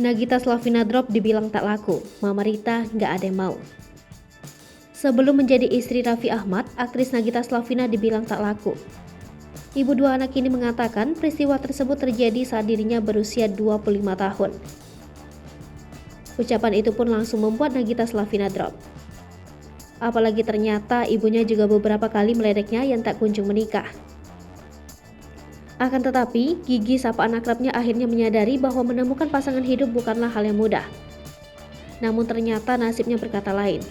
Nagita Slavina drop dibilang tak laku, Mama Rita nggak ada yang mau. Sebelum menjadi istri Raffi Ahmad, aktris Nagita Slavina dibilang tak laku. Ibu dua anak ini mengatakan peristiwa tersebut terjadi saat dirinya berusia 25 tahun. Ucapan itu pun langsung membuat Nagita Slavina drop. Apalagi ternyata ibunya juga beberapa kali meledeknya yang tak kunjung menikah. Akan tetapi, Gigi sapaan akrabnya akhirnya menyadari bahwa menemukan pasangan hidup bukanlah hal yang mudah. Namun ternyata nasibnya berkata lain.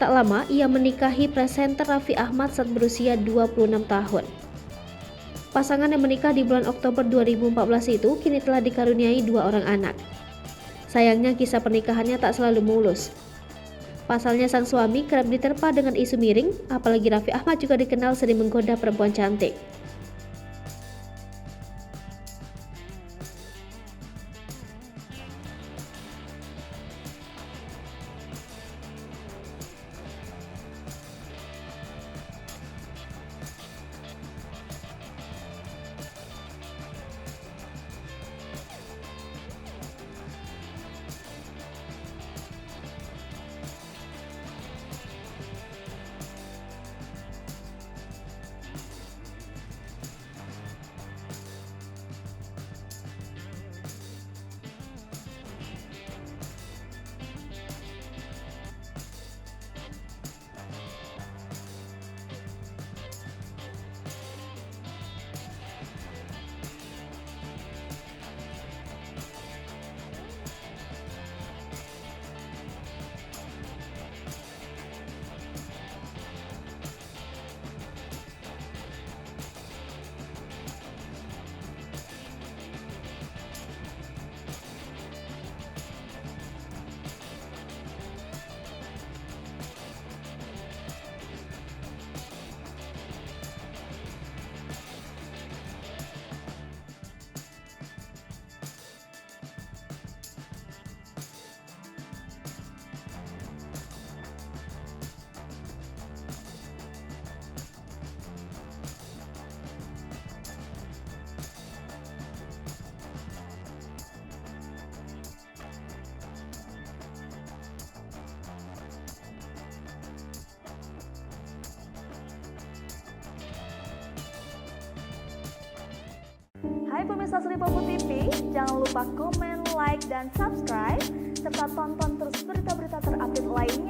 Tak lama, ia menikahi presenter Raffi Ahmad saat berusia 26 tahun. Pasangan yang menikah di bulan Oktober 2014 itu kini telah dikaruniai 2 orang anak. Sayangnya kisah pernikahannya tak selalu mulus. Pasalnya sang suami kerap diterpa dengan isu miring, apalagi Raffi Ahmad juga dikenal sering menggoda perempuan cantik. Hai pemirsa Sri Popo TV, jangan lupa komen, like, dan subscribe, serta tonton terus berita-berita terupdate lainnya